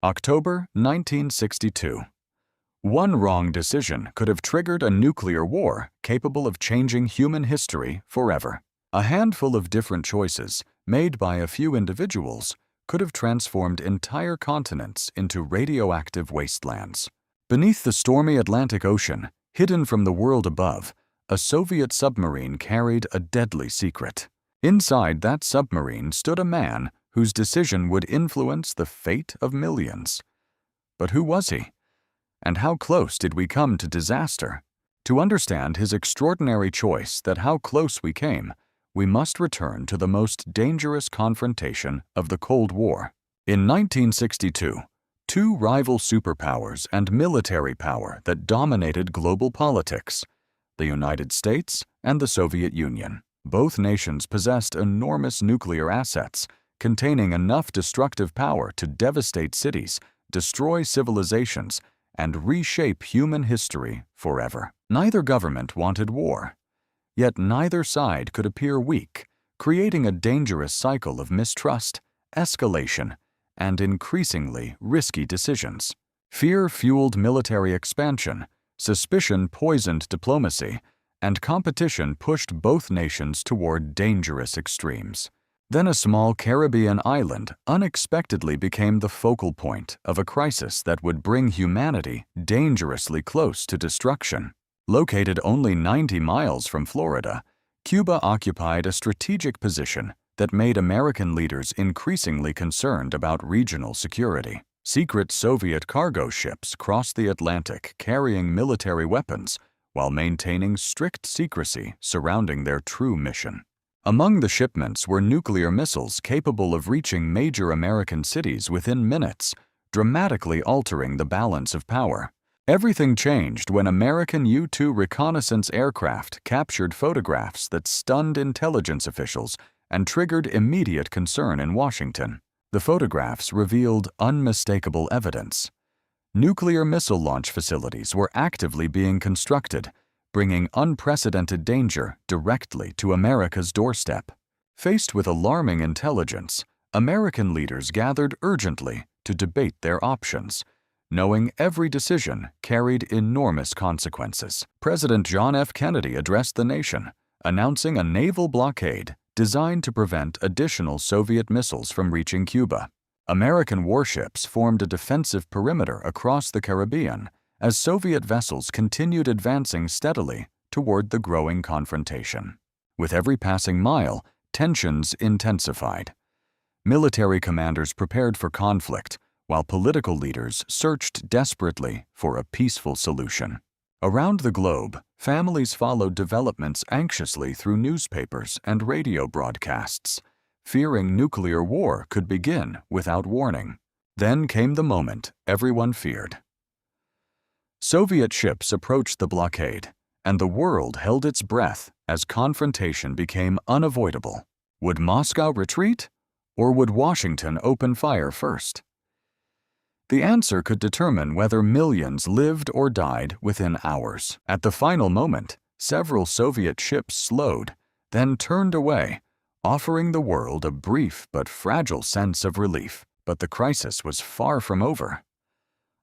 October 1962. One wrong decision could have triggered a nuclear war capable of changing human history forever. A handful of different choices, made by a few individuals, could have transformed entire continents into radioactive wastelands. Beneath the stormy Atlantic Ocean, hidden from the world above, a Soviet submarine carried a deadly secret. Inside that submarine stood a man whose decision would influence the fate of millions. But who was he? And how close did we come to disaster? To understand his extraordinary choice that how close we came, we must return to the most dangerous confrontation of the Cold War. In 1962, two rival superpowers and military power that dominated global politics, the United States and the Soviet Union. Both nations possessed enormous nuclear assets, containing enough destructive power to devastate cities, destroy civilizations, and reshape human history forever. Neither government wanted war, yet neither side could appear weak, creating a dangerous cycle of mistrust, escalation, and increasingly risky decisions. Fear fueled military expansion, suspicion poisoned diplomacy, and competition pushed both nations toward dangerous extremes. Then a small Caribbean island unexpectedly became the focal point of a crisis that would bring humanity dangerously close to destruction. Located only 90 miles from Florida, Cuba occupied a strategic position that made American leaders increasingly concerned about regional security. Secret Soviet cargo ships crossed the Atlantic carrying military weapons while maintaining strict secrecy surrounding their true mission. Among the shipments were nuclear missiles capable of reaching major American cities within minutes, dramatically altering the balance of power. Everything changed when American U-2 reconnaissance aircraft captured photographs that stunned intelligence officials and triggered immediate concern in Washington. The photographs revealed unmistakable evidence. Nuclear missile launch facilities were actively being constructed, bringing unprecedented danger directly to America's doorstep. Faced with alarming intelligence, American leaders gathered urgently to debate their options, knowing every decision carried enormous consequences. President John F. Kennedy addressed the nation, announcing a naval blockade designed to prevent additional Soviet missiles from reaching Cuba. American warships formed a defensive perimeter across the Caribbean as Soviet vessels continued advancing steadily toward the growing confrontation. With every passing mile, tensions intensified. Military commanders prepared for conflict, while political leaders searched desperately for a peaceful solution. Around the globe, families followed developments anxiously through newspapers and radio broadcasts, fearing nuclear war could begin without warning. Then came the moment everyone feared. Soviet ships approached the blockade, and the world held its breath as confrontation became unavoidable. Would Moscow retreat, or would Washington open fire first? The answer could determine whether millions lived or died within hours. At the final moment, several Soviet ships slowed, then turned away, offering the world a brief but fragile sense of relief. But the crisis was far from over.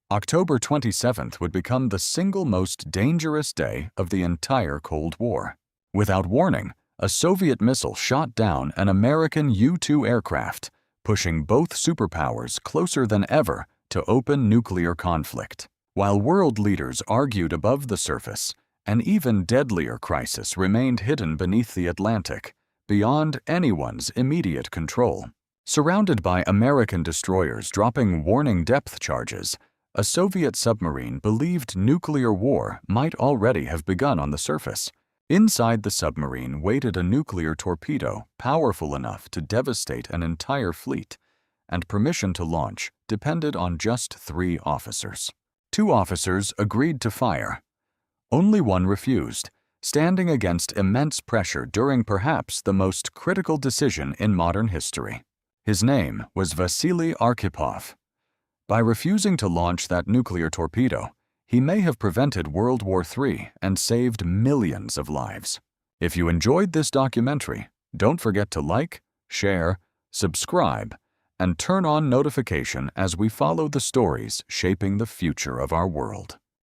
October 27th would become the single most dangerous day of the entire Cold War. Without warning, a Soviet missile shot down an American U-2 aircraft, pushing both superpowers closer than ever to open nuclear conflict. While world leaders argued above the surface, an even deadlier crisis remained hidden beneath the Atlantic, beyond anyone's immediate control. Surrounded by American destroyers dropping warning depth charges, a Soviet submarine believed nuclear war might already have begun on the surface. Inside the submarine waited a nuclear torpedo powerful enough to devastate an entire fleet, and permission to launch depended on just 3 officers. 2 officers agreed to fire. Only one refused, standing against immense pressure during perhaps the most critical decision in modern history. His name was Vasili Arkhipov. By refusing to launch that nuclear torpedo, he may have prevented World War III and saved millions of lives. If you enjoyed this documentary, don't forget to like, share, subscribe, and turn on notification as we follow the stories shaping the future of our world.